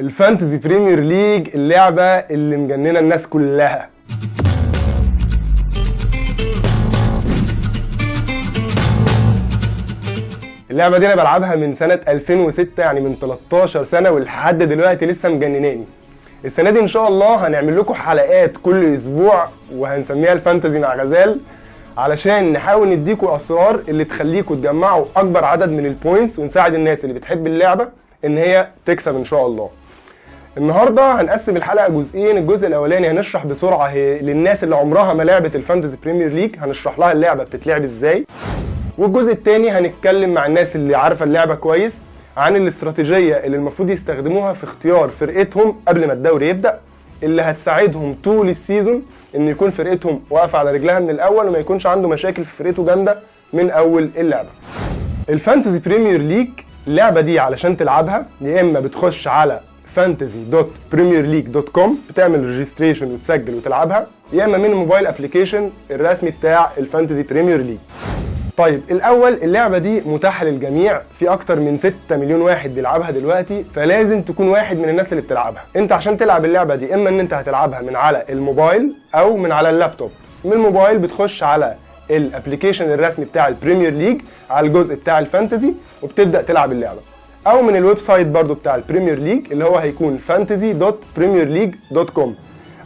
الفانتزي بريمير ليج، اللعبة اللي مجننة الناس كلها. اللعبة دي انا بلعبها من سنة 2006، يعني من 13 سنة، ولحد دلوقتي لسه مجنناني. السنة دي ان شاء الله هنعمل لكم حلقات كل اسبوع وهنسميها الفانتزي مع غزال، علشان نحاول نديكم اسرار اللي تخليكم تجمعوا اكبر عدد من البوينتس ونساعد الناس اللي بتحب اللعبة ان هي تكسب ان شاء الله. النهارده هنقسم الحلقه جزئين. الجزء الاولاني هنشرح بسرعه للناس اللي عمرها ما لعبت الفانتزي بريمير ليج، هنشرح لها اللعبه بتتلعب ازاي. والجزء الثاني هنتكلم مع الناس اللي عارفه اللعبه كويس عن الاستراتيجيه اللي المفروض يستخدموها في اختيار فرقتهم قبل ما الدوري يبدا، اللي هتساعدهم طول السيزون ان يكون فرقتهم واقفه على رجلها من الاول وما يكونش عنده مشاكل في فرقته جامده من اول اللعبه. الفانتزي بريمير ليج اللعبه دي علشان تلعبها يا اما بتخش على fantasy.premierleague.com بتعمل ريجستريشن وتسجل وتلعبها، يا اما من الموبايل ابلكيشن الرسمي بتاع الفانتزي بريمير ليج. طيب الاول، اللعبه دي متاحه للجميع، في اكتر من 6 مليون واحد بيلعبها دلوقتي، فلازم تكون واحد من الناس اللي بتلعبها. انت عشان تلعب اللعبه دي اما ان انت هتلعبها من على الموبايل او من على اللابتوب. من الموبايل بتخش على الابلكيشن الرسمي بتاع البريمير ليج على الجزء بتاع الفانتزي وبتبدا تلعب اللعبه، او من الويب سايت برضو بتاع البريمير ليج اللي هو هيكون fantasy.premierleague.com.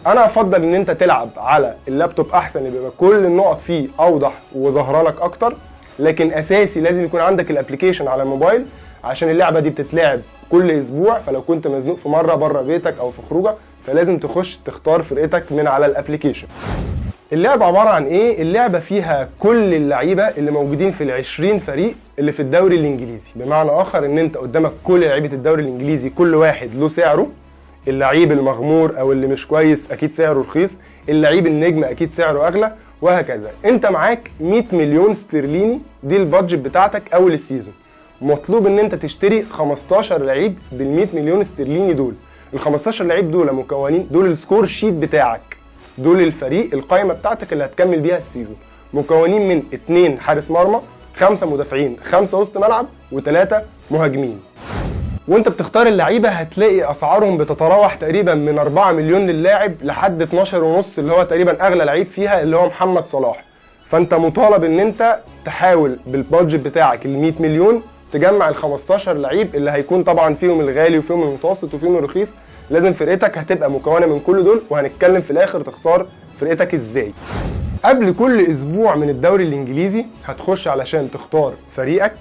انا افضل ان انت تلعب على اللابتوب احسن، يبقى كل النقط فيه اوضح وظاهره لك اكتر، لكن اساسي لازم يكون عندك الابلكيشن على الموبايل عشان اللعبه دي بتتلعب كل اسبوع، فلو كنت مزنوق في مره بره بيتك او في خروجه فلازم تخش تختار فرقتك من على الابلكيشن. اللعبة عبارة عن ايه؟ اللعبة فيها كل اللعيبة اللي موجودين في ال20 فريق اللي في الدوري الانجليزي، بمعنى اخر ان انت قدامك كل لعيبة الدوري الانجليزي، كل واحد له سعره. اللعيب المغمور او اللي مش كويس اكيد سعره رخيص، اللعيب النجم اكيد سعره اغلى، وهكذا. انت معاك 100 مليون استرليني، دي البادجت بتاعتك اول السيزون. مطلوب ان انت تشتري 15 لعيب بال100 مليون استرليني دول. ال15 لعيب دول مكونين، دول السكور شيت بتاعك، دول الفريق القائمه بتاعتك اللي هتكمل بيها السيزون، مكونين من 2 حارس مرمى، 5 مدافعين، 5 وسط ملعب، و3 مهاجمين. وانت بتختار اللعيبه هتلاقي اسعارهم بتتراوح تقريبا من 4 مليون للاعب لحد 12.5 اللي هو تقريبا اغلى لعيب فيها اللي هو محمد صلاح. فانت مطالب ان انت تحاول بالبادجت بتاعك ال100 مليون تجمع ال15 لعيب اللي هيكون طبعا فيهم الغالي وفيهم المتوسط وفيهم الرخيص. لازم فرقتك هتبقى مكونه من كل دول، وهنتكلم في الاخر تختار فرقتك ازاي. قبل كل اسبوع من الدوري الانجليزي هتخش علشان تختار فريقك.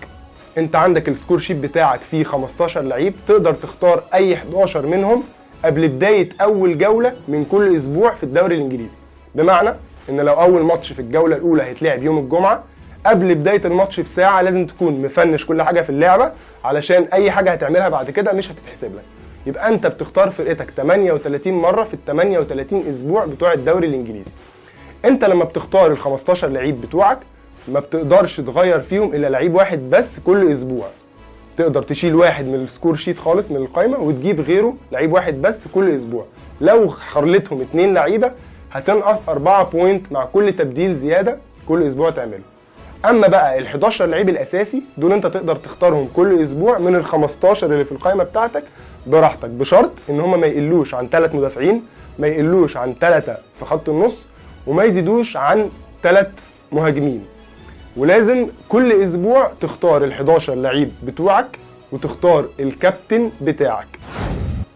انت عندك السكور شيت بتاعك فيه 15 لعيب، تقدر تختار اي 11 منهم قبل بدايه اول جوله من كل اسبوع في الدوري الانجليزي. بمعنى ان لو اول ماتش في الجوله الاولى هيتلعب يوم الجمعه، قبل بدايه الماتش بساعه لازم تكون مفنش كل حاجه في اللعبه، علشان اي حاجه هتعملها بعد كده مش هتتحسب لك. يبقى انت بتختار فرقتك 38 مره في ال 38 اسبوع بتوع الدوري الانجليزي. انت لما بتختار ال15 لعيب بتوعك ما بتقدرش تغير فيهم الا لعيب واحد بس كل اسبوع. تقدر تشيل واحد من السكور شيت خالص من القائمه وتجيب غيره لعيب واحد بس كل اسبوع. لو خرلتهم 2 لعيبه هتنقص 4 بوينت مع كل تبديل زياده كل اسبوع تعمله. اما بقى ال11 لعيب الاساسي دول انت تقدر تختارهم كل اسبوع من ال15 اللي في القائمه بتاعتك براحتك، بشرط ان هم ما يقلوش عن 3 مدافعين، ما يقلوش عن 3 في خط النص، وما يزيدوش عن 3 مهاجمين. ولازم كل اسبوع تختار ال11 لعيب بتوعك وتختار الكابتن بتاعك.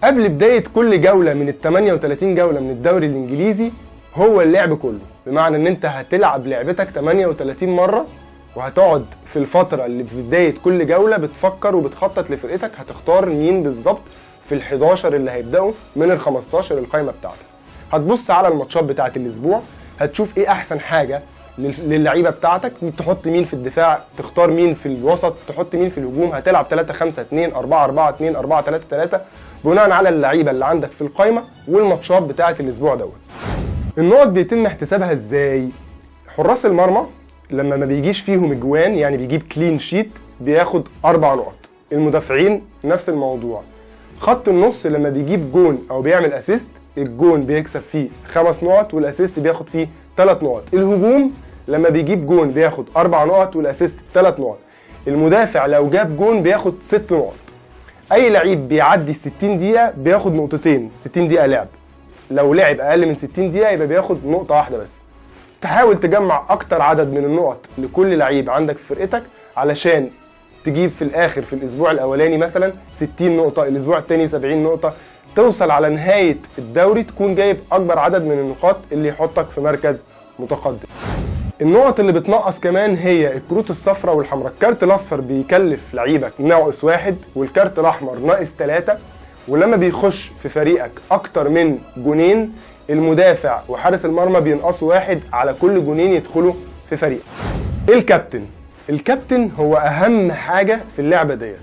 قبل بدايه كل جوله من ال 38 جوله من الدوري الانجليزي هو اللعب كله، بمعنى ان انت هتلعب لعبتك 38 مره، وهتقعد في الفتره اللي في بدايه كل جوله بتفكر وبتخطط لفرقتك هتختار مين بالظبط في ال11 اللي هيبداوا من ال15 القائمه بتاعتك. هتبص على الماتشات بتاعه الاسبوع، هتشوف ايه احسن حاجه للعيبه بتاعتك، تحط مين في الدفاع، تختار مين في الوسط، تحط مين في الهجوم، هتلعب 3-5-2 4-4-2 4-3-3 بناء على اللعيبه اللي عندك في القائمه والماتشات بتاعه الاسبوع دوت. النقط بيتم احتسابها ازاي؟ حراس المرمى لما ما بيجيش فيهم اجوان، يعني بيجيب كلين شيت، بياخد 4 نقط. المدافعين نفس الموضوع. خط النص لما بيجيب جون او بيعمل اسيست، الجون بيكسب فيه 5 نقط والاسيست بياخد فيه 3 نقط. الهجوم لما بيجيب جون بياخد 4 نقط والاسيست 3 نقط. المدافع لو جاب جون بياخد 6 نقط. اي لعيب بيعدي ال 60 دقيقه بياخد نقطتين، 60 دقيقه لعب. لو لعب اقل من 60 دقيقه يبقى بياخد نقطه واحده بس. تحاول تجمع اكتر عدد من النقط لكل لعيب عندك في فرقتك علشان تجيب في الاخر في الاسبوع الاولاني مثلا 60 نقطه، الاسبوع الثاني 70 نقطه، توصل على نهايه الدوري تكون جايب اكبر عدد من النقاط اللي يحطك في مركز متقدم. النقط اللي بتنقص كمان هي الكروت الصفراء والحمراء. الكارت الاصفر بيكلف لعيبك ناقص 1، والكارت الاحمر ناقص 3، ولما بيخش في فريقك اكتر من جونين المدافع وحارس المرمى بينقصوا 1 على كل جونين يدخلوا في فريق. الكابتن هو اهم حاجه في اللعبه ديت.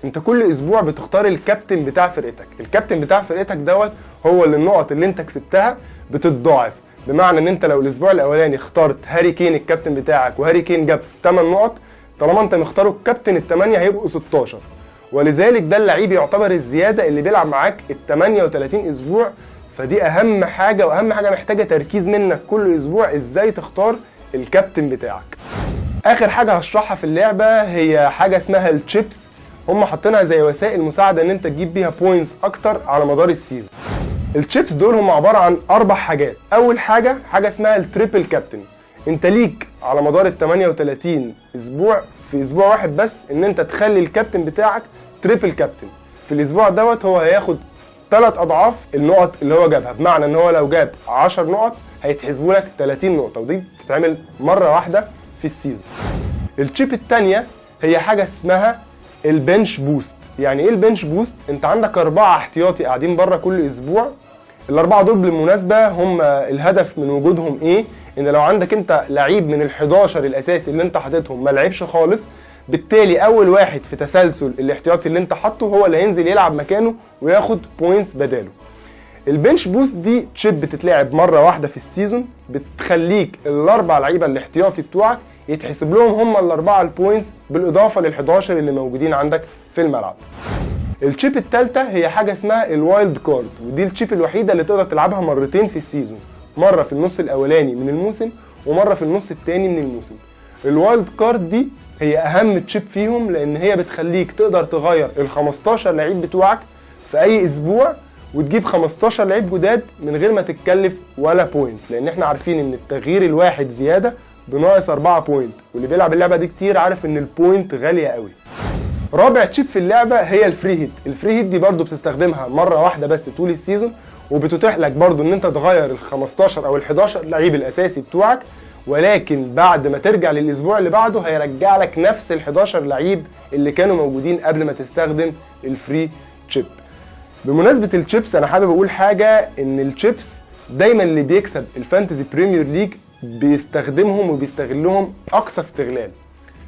انت كل اسبوع بتختار الكابتن بتاع فرقتك. الكابتن بتاع فرقتك دوت هو اللي النقط اللي انت كسبتها بتتضاعف. بمعنى ان انت لو الاسبوع الاولاني اخترت هاري كين الكابتن بتاعك وهاري كين جاب 8 نقط، طالما انت مختاره الكابتن ال8 هيبقوا 16، ولذلك ده اللعيب يعتبر الزياده اللي بيلعب معاك ال 38 اسبوع. فدي اهم حاجه، واهم حاجه محتاجه تركيز منك كل اسبوع، ازاي تختار الكابتن بتاعك. اخر حاجه هشرحها في اللعبه هي حاجه اسمها التشيبس. هم حاطينها زي وسائل مساعده ان انت تجيب بيها بوينتس اكتر على مدار السيزون. التشيبس دول هم عباره عن 4 حاجات. اول حاجه اسمها التريبل كابتن. انت ليك على مدار ال 38 اسبوع في اسبوع واحد بس ان انت تخلي الكابتن بتاعك تريبل كابتن. في الاسبوع دوت هو هياخد 3 اضعاف النقط اللي هو جابها، بمعنى ان هو لو جاب 10 نقط هيتحسبوا لك 30 نقطه، ودي بتتعمل مره واحده في السيزون. التشيب الثانيه هي حاجه اسمها البنش بوست. يعني ايه البنش بوست؟ انت عندك 4 احتياطي قاعدين بره كل اسبوع. ال4 دول بالمناسبه هم الهدف من وجودهم ايه؟ ان لو عندك انت لعيب من ال11 الاساسي اللي انت حاططهم ما لعبش خالص، بالتالي اول واحد في تسلسل الاحتياطي اللي انت حاطه هو اللي هينزل يلعب مكانه وياخد بوينتس بداله. البنش بوست دي تشيب بتتلعب مره واحده في السيزون، بتخليك ال4 لعيبه الاحتياطي بتوعك يتحسب لهم هم ال4 البوينتس بالاضافه لل11 اللي موجودين عندك في الملعب. التشيب الثالثه هي حاجه اسمها الوايلد كارد، ودي التشيب الوحيده اللي تقدر تلعبها مرتين في السيزون، مره في النص الاولاني من الموسم ومره في النص الثاني من الموسم. الوايلد كارد دي هي اهم تشيب فيهم، لان هي بتخليك تقدر تغير ال15 لعيب بتوعك في اي اسبوع وتجيب 15 لعيب جداد من غير ما تتكلف ولا بوينت، لان احنا عارفين ان التغيير الواحد زياده بناقص 4 بوينت، واللي بيلعب اللعبه دي كتير عارف ان البوينت غاليه قوي. رابع تشيب في اللعبه هي الفري هيت. الفري هيت دي برضو بتستخدمها مره واحده بس طول السيزون، وبتتيح لك برضو ان انت تغير ال15 او ال11 لعيب الاساسي بتوعك، ولكن بعد ما ترجع للاسبوع اللي بعده هيرجع لك نفس ال11 لعيب اللي كانوا موجودين قبل ما تستخدم الفري تشيب. بمناسبه التشيبس انا حابب اقول حاجه، ان التشيبس دايما اللي بيكسب الفانتزي بريمير ليج بيستخدمهم وبيستغلهم اقصى استغلال.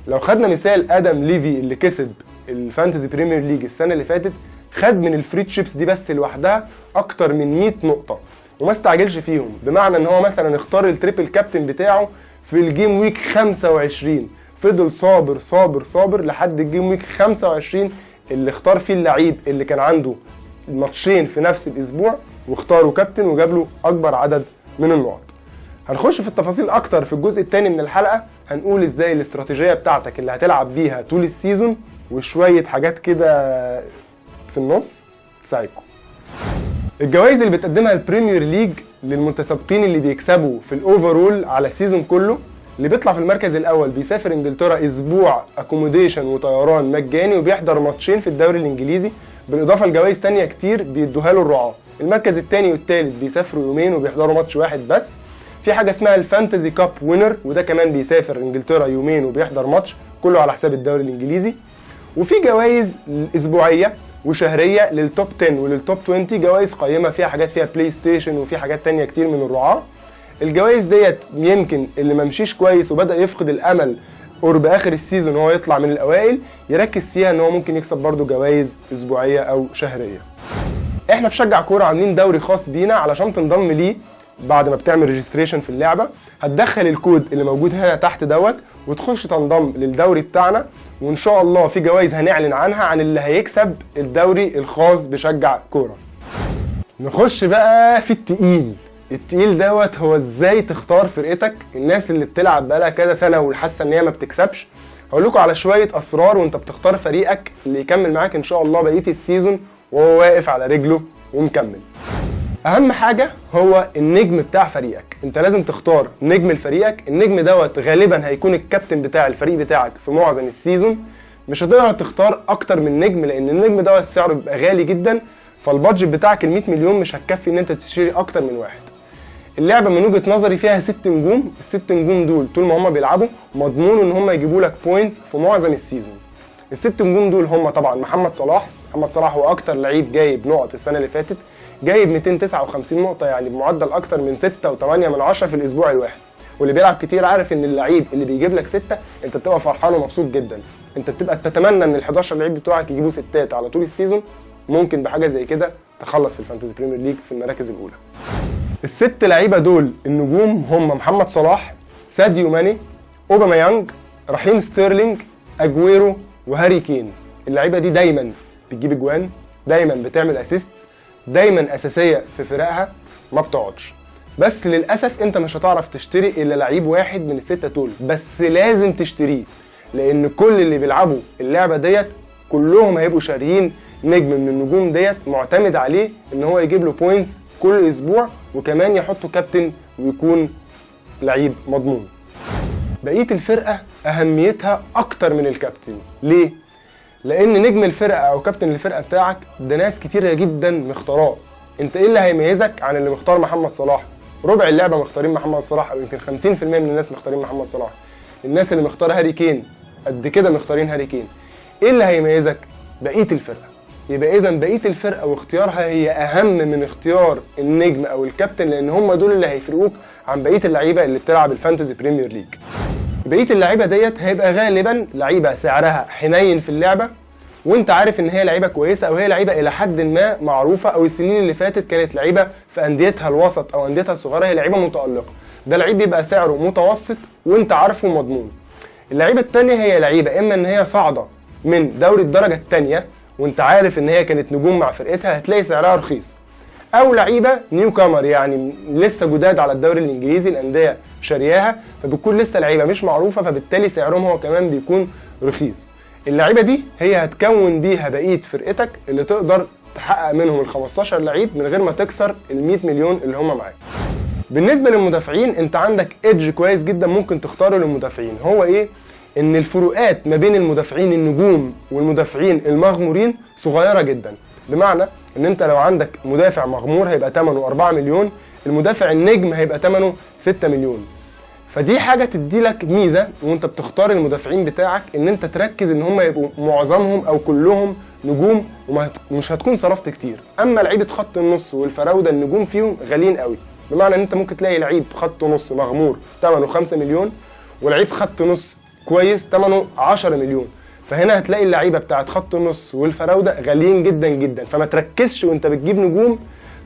لو خدنا مثال ادم ليفي اللي كسب الفانتزي بريمير ليج السنه اللي فاتت، خد من الفري تشيبس دي بس لوحدها اكتر من 100 نقطه وما استعجلش فيهم. بمعنى ان هو مثلا اختار التريبل كابتن بتاعه في الجيم ويك 25، فضل صابر صابر صابر لحد الجيم ويك 25 اللي اختار فيه اللعيب اللي كان عنده ماتشين في نفس الاسبوع، واختاره كابتن وجاب له اكبر عدد من النقط. هنخش في التفاصيل اكتر في الجزء الثاني من الحلقه، هنقول ازاي الاستراتيجيه بتاعتك اللي هتلعب بيها طول السيزون وشويه حاجات كده في النص تساعدكم. الجوائز اللي بتقدمها البريمير ليج للمتسابقين اللي بيكسبوا في الاوفرول على السيزون كله، اللي بيطلع في المركز الاول بيسافر انجلترا اسبوع اكوموديشن وطيران مجاني وبيحضر ماتشين في الدوري الانجليزي، بالاضافه لجوائز تانية كتير بيدوها له الرعاه. المركز الثاني والثالث بيسافروا يومين وبيحضروا ماتش واحد بس. في حاجه اسمها الفانتزي كاب وينر، وده كمان بيسافر انجلترا يومين وبيحضر ماتش، كله على حساب الدوري الانجليزي. وفي جوائز اسبوعيه وشهريه للتوب 10 وللتوب 20، جوائز قيمه فيها حاجات فيها بلاي ستيشن وفي حاجات تانية كتير من الرعاه. الجوائز ديت يمكن اللي ممشيش كويس وبدا يفقد الامل قرب اخر السيزون هو يطلع من الاوائل، يركز فيها ان هو ممكن يكسب برضو جوائز اسبوعيه او شهريه. احنا في شجع كوره عاملين دوري خاص بينا، علشان تنضم ليه بعد ما بتعمل ريجستريشن في اللعبه هتدخل الكود اللي موجود هنا تحت دوت وتخش تنضم للدوري بتاعنا، وان شاء الله في جوائز هنعلن عنها عن اللي هيكسب الدوري الخاص بشجع كوره. نخش بقى في التقيل دوت، هو ازاي تختار فرقتك. الناس اللي بتلعب بقالها كذا سنه وحاسه ان هي ما بتكسبش هقول لكم على شويه اسرار وانت بتختار فريقك اللي يكمل معاك ان شاء الله بقيه السيزون وهو واقف على رجله ومكمل. اهم حاجه هو النجم بتاع فريقك. انت لازم تختار نجم لفريقك. النجم دوت غالبا هيكون الكابتن بتاع الفريق بتاعك في معظم السيزون. مش هتقدر تختار اكتر من نجم لان النجم دوت سعره بيبقى غالي جدا، فالبادجت بتاعك ال 100 مليون مش هتكفي ان انت تشتري اكتر من واحد. اللعبه من وجهه نظري فيها 6 نجوم. ال6 نجوم دول طول ما هم بيلعبوا مضمون ان هم يجيبوا لك بوينتس في معظم السيزون. ال6 نجوم دول هم طبعا محمد صلاح. محمد صلاح هو اكتر لعيب جايب نقط السنه اللي فاتت، جايب 259 نقطه، يعني بمعدل اكتر من 6.8 في الاسبوع الواحد. واللي بيلعب كتير عارف ان اللعيب اللي بيجيب لك 6 انت بتبقى فرحان ومبسوط جدا. انت بتبقى تتمنى ان ال11 لعيب بتوعك يجيبوا 6 على طول السيزون. ممكن بحاجه زي كده تخلص في الفانتزي بريمير ليج في المراكز الاولى. ال6 لعيبه دول النجوم هم محمد صلاح، ساديو ماني، اوباميانج، رحيم ستيرلينج، اجويرو، وهاري كين. اللعيبه دي دايما بتجيب اجوان، دايما بتعمل اسيست، دايما اساسيه في فرقها، ما بتقعدش. بس للاسف انت مش هتعرف تشتري الا لعيب واحد من ال6 دول، بس لازم تشتريه لان كل اللي بيلعبوا اللعبه ديت كلهم هيبقوا شاريين نجم من النجوم ديت معتمد عليه ان هو يجيب له بوينتس كل اسبوع، وكمان يحطه كابتن ويكون لعيب مضمون. بقيه الفرقه اهميتها اكتر من الكابتن. ليه؟ لان نجم الفرقه او كابتن الفرقه بتاعك ده ناس كتيره جدا مختاراه. انت ايه اللي هيميزك عن اللي مختار محمد صلاح؟ ربع اللعبه مختارين محمد صلاح، او يمكن 50% من الناس مختارين محمد صلاح. الناس اللي مختار هاري كين قد كده مختارين هاري كين. ايه اللي هيميزك؟ بقيه الفرقه. يبقى اذا بقيه الفرقه واختيارها هي اهم من اختيار النجم او الكابتن، لان هم دول اللي هيفرقوك عن بقيه اللعيبه اللي بتلعب الفانتزي بريمير ليج. بقيه اللعيبه ديت هيبقى غالبا لعيبه سعرها حنين في اللعبه، وانت عارف ان هي لعيبه كويسه او هي لعيبه الى حد ما معروفه، او السنين اللي فاتت كانت لعيبه في انديتها الوسط او انديتها الصغيره هي لعيبه متالقه. ده لعيب بيبقى سعره متوسط وانت عارفه مضمون. اللعيبه الثانيه هي لعيبه اما ان هي صاعده من دوري الدرجه الثانيه وانت عارف ان هي كانت نجوم مع فرقتها هتلاقي سعرها رخيص، او لعيبه نيو كامر يعني لسه جداد على الدوري الانجليزي الانديه شارياها، فبتكون لسه لعيبه مش معروفه، فبالتالي سعرهم هو كمان بيكون رخيص. اللعيبه دي هي هتكون بيها بقيه فرقتك اللي تقدر تحقق منهم ال15 لعيب من غير ما تكسر ال100 مليون اللي هم معاك. بالنسبه للمدافعين انت عندك ايدج كويس جدا ممكن تختاره للمدافعين. هو ايه؟ ان الفروقات ما بين المدافعين النجوم والمدافعين المغمورين صغيره جدا. بمعنى ان انت لو عندك مدافع مغمور هيبقى ثمنه 4 مليون، المدافع النجم هيبقى ثمنه 6 مليون. فدي حاجه تدي لك ميزه وانت بتختار المدافعين بتاعك، ان انت تركز ان هم يبقوا معظمهم او كلهم نجوم ومش هتكون صرفت كتير. اما لعيبه خط النص والفراوده النجوم فيهم غاليين قوي، بمعنى ان انت ممكن تلاقي لعيب خط نص مغمور ثمنه 5 مليون ولعيب خط نص كويس ثمنه 10 مليون. فهنا هتلاقي اللعيبه بتاعت خط النص والفراوده غاليين جدا جدا. فما تركزش وانت بتجيب نجوم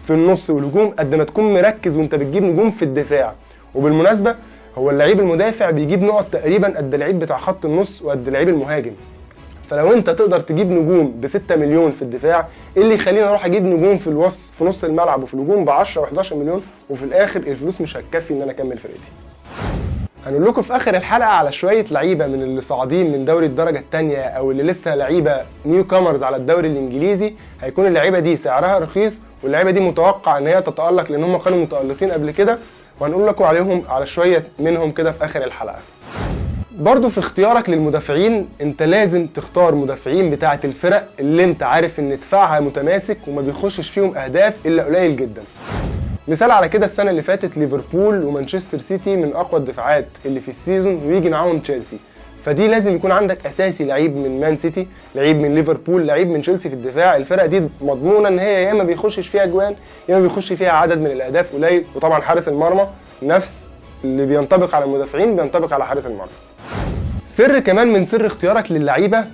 في النص والهجوم قد ما تكون مركز وانت بتجيب نجوم في الدفاع. وبالمناسبه هو اللعيب المدافع بيجيب نقط تقريبا قد اللعيب بتاع خط النص وقد اللعيب المهاجم. فلو انت تقدر تجيب نجوم ب6 مليون في الدفاع، ايه اللي يخليني اروح اجيب نجوم في نص الملعب وفي الهجوم ب10 و11 مليون وفي الاخر الفلوس مش هتكفي ان انا اكمل فرقتي؟ هنقول لكم في اخر الحلقه على شويه لعيبه من اللي صاعدين من دوري الدرجه الثانيه او اللي لسه لعيبه نيو كامرز على الدوري الانجليزي، هيكون اللعيبه دي سعرها رخيص واللعيبه دي متوقع ان هي تتالق لان هم كانوا متالقين قبل كده، وهنقول لكم عليهم على شويه منهم كده في اخر الحلقه. برضو في اختيارك للمدافعين انت لازم تختار مدافعين بتاعه الفرق اللي انت عارف ان دفاعها متماسك وما بيخشش فيهم اهداف الا قليل جدا. مثال على كده السنه اللي فاتت ليفربول ومانشستر سيتي من اقوى الدفاعات اللي في السيزون، ويجي معاهم تشيلسي. فدي لازم يكون عندك اساسي لعيب من مان سيتي، لعيب من ليفربول، لعيب من تشيلسي في الدفاع. الفرق دي مضمونه ان هي يا اما بيخشش فيها اجوان يا اما بيخش فيها عدد من الاهداف قليل. وطبعا حارس المرمى نفس اللي بينطبق على المدافعين بينطبق على حارس المرمى. سر كمان من سر اختيارك للعيبه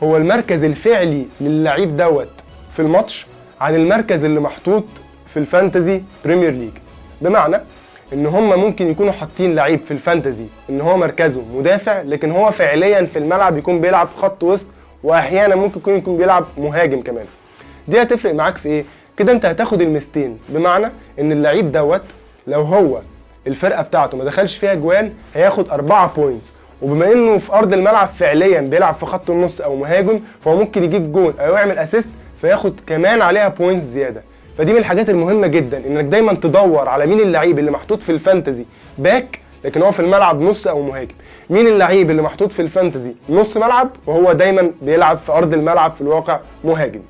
هو المركز الفعلي للعيب دوت في الماتش عن المركز اللي محطوط في الفانتزي بريمير ليج. بمعنى ان هم ممكن يكونوا حاطين لعيب في الفانتزي ان هو مركزه مدافع، لكن هو فعليا في الملعب يكون بيلعب خط وسط، واحيانا ممكن يكون بيلعب مهاجم كمان. دي هتفرق معاك في ايه؟ كده انت هتاخد الميزتين، بمعنى ان اللعيب دوت لو هو الفرقه بتاعته ما دخلش فيها جوان هياخد 4 بوينتس، وبما انه في ارض الملعب فعليا بيلعب في خط النص او مهاجم، فهو ممكن يجيب جول او يعمل اسيست فياخد كمان عليها بوينتس زياده. فدي من الحاجات المهمه جدا، انك دايما تدور على مين اللعيب اللي محطوط في الفانتزي باك لكن هو في الملعب نص او مهاجم، مين اللعيب اللي محطوط في الفانتزي نص ملعب وهو دايما بيلعب في ارض الملعب في الواقع مهاجم.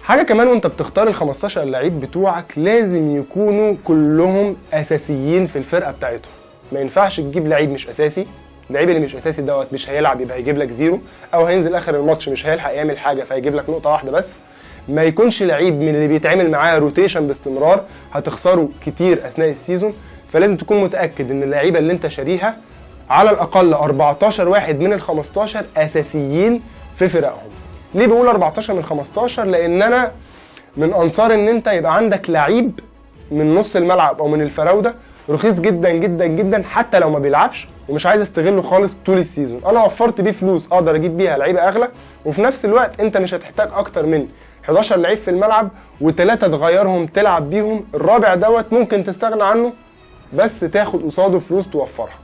حاجه كمان وانت بتختار ال 15 لعيب بتوعك لازم يكونوا كلهم اساسيين في الفرقه بتاعتهم. ما ينفعش تجيب لعيب مش اساسي، اللعيب اللي مش اساسي دوت مش هيلعب يبقى هيجيب لك زيرو، او هينزل اخر الماتش مش هيلحق يعمل حاجه فهيجيب لك نقطه واحده بس. ما يكونش لعيب من اللي بيتعمل معاه روتيشن باستمرار هتخسره كتير اثناء السيزون. فلازم تكون متاكد ان اللعيبه اللي انت شاريها على الاقل 14 واحد من ال 15 اساسيين في فرقهم. ليه بقول 14 من 15؟ لان انا من انصار ان انت يبقى عندك لعيب من نص الملعب او من الفراوده رخيص جدا جدا جدا حتى لو ما بيلعبش ومش عايز استغله خالص طول السيزون، انا وفرت بيه فلوس اقدر اجيب بيها لعيبه اغلى، وفي نفس الوقت انت مش هتحتاج اكتر من 11 لعيب في الملعب وثلاثه تغيرهم تلعب بيهم، الرابع دوت ممكن تستغنى عنه بس تاخد قصاده فلوس توفرها.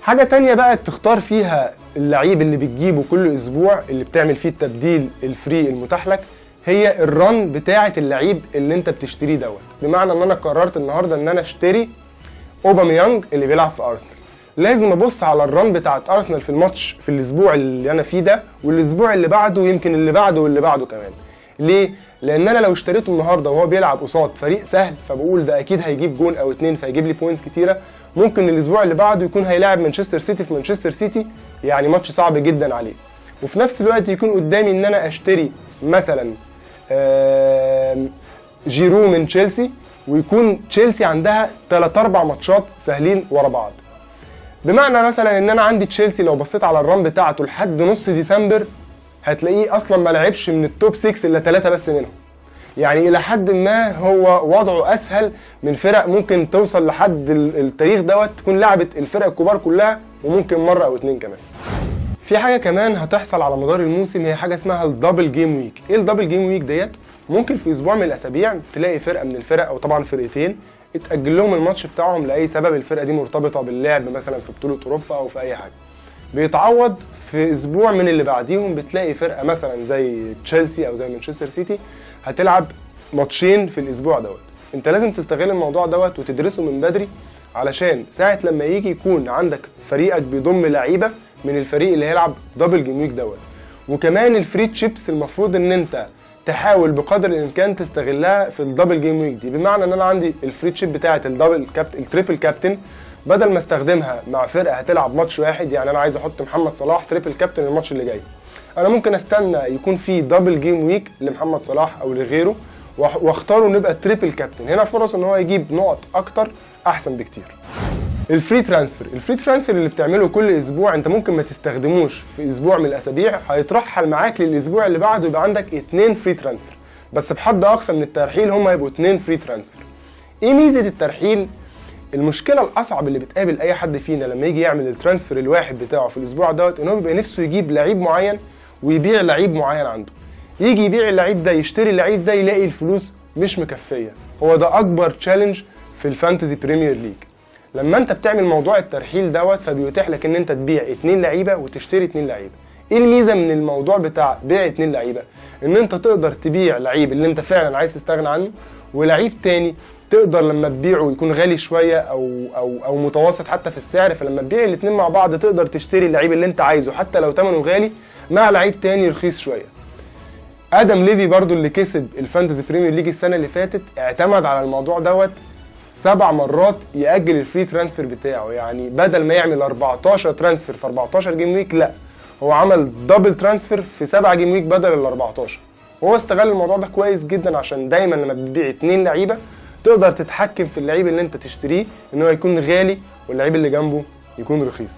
حاجه تانية بقى تختار فيها اللعيب اللي بتجيبه كل اسبوع اللي بتعمل فيه التبديل الفري المتاح لك هي الرن بتاعه اللعيب اللي انت بتشتريه دوت. بمعنى ان انا قررت النهارده ان انا اشتري اوباميانج اللي بيلعب في ارسنال، لازم ابص على الرن بتاعه ارسنال في الماتش في الاسبوع اللي انا فيه ده والاسبوع اللي بعده ويمكن اللي بعده واللي بعده كمان. ليه؟ لان انا لو اشتريته النهارده وهو بيلعب قصاد فريق سهل فبقول ده اكيد هيجيب جون او اتنين فيجيب لي بوينتس كتيره، ممكن الاسبوع اللي بعده يكون هيلاعب مانشستر سيتي في مانشستر سيتي يعني ماتش صعب جدا عليه، وفي نفس الوقت يكون قدامي ان انا اشتري مثلا جيرو من تشيلسي ويكون تشيلسي عندها 3-4 ماتشات سهلين ورا بعض. بمعنى مثلا ان انا عندي تشيلسي لو بصيت على الران بتاعته لحد نص ديسمبر هتلاقيه اصلا ما لعبش من التوب 6 الا 3 بس منهم، يعني الى حد ما هو وضعه اسهل من فرق ممكن توصل لحد التاريخ دوت تكون لعبت الفرق الكبار كلها وممكن مره او اتنين كمان. في حاجه كمان هتحصل على مدار الموسم هي حاجه اسمها الدبل جيم ويك. ايه الدبل جيم ويك ديت؟ ممكن في اسبوع من الاسابيع تلاقي فرقه من الفرق او طبعا فرقتين اتاجل لهم الماتش بتاعهم لاي سبب، الفرقه دي مرتبطه باللعب مثلا في بطوله اوروبا او في اي حاجه، بيتعوض في اسبوع من اللي بعديهم بتلاقي فرقه مثلا زي تشيلسي او زي مانشستر سيتي هتلعب ماتشين في الاسبوع دوت. انت لازم تستغل الموضوع دوت وتدرسه من بدري علشان ساعه لما يجي يكون عندك فريقك بيضم لعيبه من الفريق اللي هيلعب دبل جيم ويك دوت. وكمان الفري تشيبس المفروض ان انت تحاول بقدر الامكان تستغلها في الدبل جيم ويك دي، بمعنى ان انا عندي الفري تشيب بتاعه التريبل كابتن بدل ما استخدمها مع فرقه هتلعب ماتش واحد، يعني انا عايز احط محمد صلاح تريبل كابتن الماتش اللي جاي، انا ممكن استنى يكون في دبل جيم ويك لمحمد صلاح او لغيره واختاره نبقى تريبل كابتن، هنا فرص ان هو يجيب نقط اكتر احسن بكتير. الفري ترانسفير اللي بتعمله كل اسبوع انت ممكن ما تستخدموش في اسبوع من الاسابيع، هيترحل معاك للاسبوع اللي بعده يبقى عندك 2 فري ترانسفير، بس بحد اقصى من الترحيل هم هيبقوا 2 فري ترانسفير. ايه ميزه الترحيل؟ المشكله الاصعب اللي بتقابل اي حد فينا لما يجي يعمل الترانسفير الواحد بتاعه في الاسبوع دوت ان هو بيبقى نفسه يجيب لعيب معين ويبيع لعيب معين عنده، يجي يبيع اللعيب ده يشتري اللعيب ده يلاقي الفلوس مش مكفيه. هو ده اكبر تشالنج في الفانتزي بريمير ليج. لما انت بتعمل موضوع الترحيل دوت فبيتيح لك ان انت تبيع 2 لعيبه وتشتري 2 لعيبه. ايه الميزه من الموضوع بتاع بيع 2 لعيبه؟ ان انت تقدر تبيع لعيب اللي انت فعلا عايز تستغنى عنه، ولعيب تاني تقدر لما تبيعه يكون غالي شويه او متوسط حتى في السعر، فلما تبيع الاثنين مع بعض تقدر تشتري اللعيب اللي انت عايزه حتى لو ثمنه غالي مع لعيب تاني رخيص شويه. ادم ليفي برضو اللي كسب الفانتزي بريمير ليج السنه اللي فاتت اعتمد على الموضوع دوت 7 مرات يأجل الفري ترانسفير بتاعه، يعني بدل ما يعمل 14 ترانسفير في 14 جيم ويك لا هو عمل دبل ترانسفير في 7 جيم ويك بدل ال 14. وهو استغل الموضوع ده كويس جدا عشان دايما لما بتبيع 2 لعيبه تقدر تتحكم في اللعيب اللي انت تشتريه ان هو يكون غالي واللعيب اللي جنبه يكون رخيص.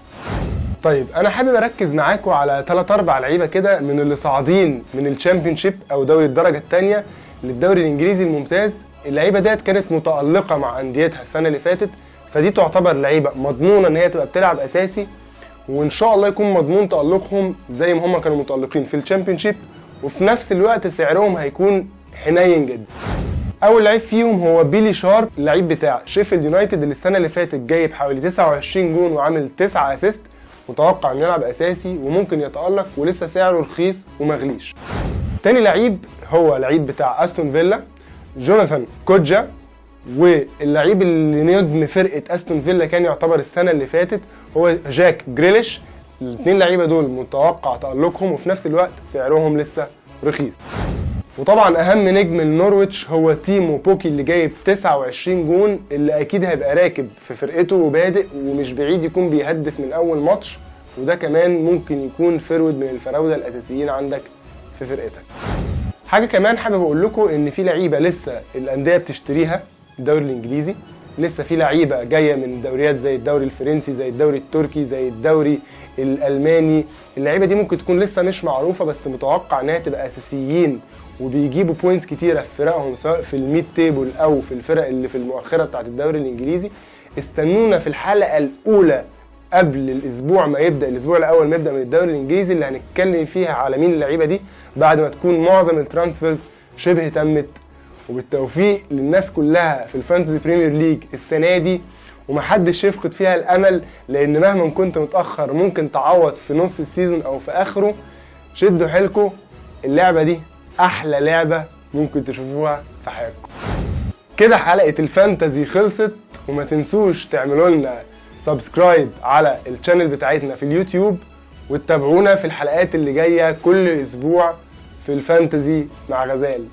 طيب انا حابب اركز معاكم على 3-4 لعيبه كده من اللي صاعدين من الشامبيونشيب او دوري الدرجه الثانيه للدوري الانجليزي الممتاز. اللعيبه ديت كانت متالقه مع انديتها السنه اللي فاتت، فدي تعتبر لعيبه مضمونه ان هي تبقى بتلعب اساسي، وان شاء الله يكون مضمون تالقهم زي ما هم كانوا متالقين في الشامبيونشيب، وفي نفس الوقت سعرهم هيكون حنين جدا. اول لعيب فيهم هو بيلي شارب، اللعيب بتاع شيفيلد يونايتد اللي السنه اللي فاتت جايب حوالي 29 جون وعامل 9 اسيست، متوقع انه يلعب اساسي وممكن يتألق، ولسه سعره رخيص ومغليش. تاني لعيب هو لعيب بتاع استون فيلا، جوناثان كوجا، واللعيب اللي نجم فرقة استون فيلا كان يعتبر السنة اللي فاتت هو جاك جريليش. الاثنين لعيبة دول متوقع تألقهم وفي نفس الوقت سعرهم لسه رخيص. وطبعا اهم نجم النورويتش هو تيمو بوكي اللي جايب 29 جون، اللي اكيد هيبقى راكب في فرقته وبادئ، ومش بعيد يكون بيهدف من اول ماتش، وده كمان ممكن يكون فرود من الفراودة الاساسيين عندك في فرقتك. حاجة كمان حابب اقول لكم ان في لعيبة لسه الاندية بتشتريها الدوري الانجليزي، لسه في لعيبة جاية من دوريات زي الدوري الفرنسي، زي الدوري التركي، زي الدوري الالماني. اللعيبة دي ممكن تكون لسه مش معروفة، بس متوقع انها تبقى اساسيين وبيجيبوا بوينتس كتيرة في فرقهم، سواء في الميد تيبل او في الفرق اللي في المؤخرة بتاعت الدوري الانجليزي. استنونا في الحلقة الاولى قبل الاسبوع ما يبدأ، الاسبوع الاول ما يبدأ من الدوري الانجليزي، اللي هنتكلم فيها على مين اللعيبة دي بعد ما تكون معظم الترانسفيرز شبه تمت. وبالتوفيق للناس كلها في الفانتزي بريمير ليج السنة دي، ومحدش يفقد فيها الامل، لان مهما كنت متأخر ممكن تعوض في نص السيزون او في اخره. شدوا حيلكم، اللعبة دي احلى لعبة ممكن تشوفوها في حياتكم. كده حلقة الفانتزي خلصت، وما تنسوش تعملوا لنا سبسكرايب على الشانل بتاعتنا في اليوتيوب، وتتابعونا في الحلقات اللي جاية كل اسبوع في الفانتزي مع غزال.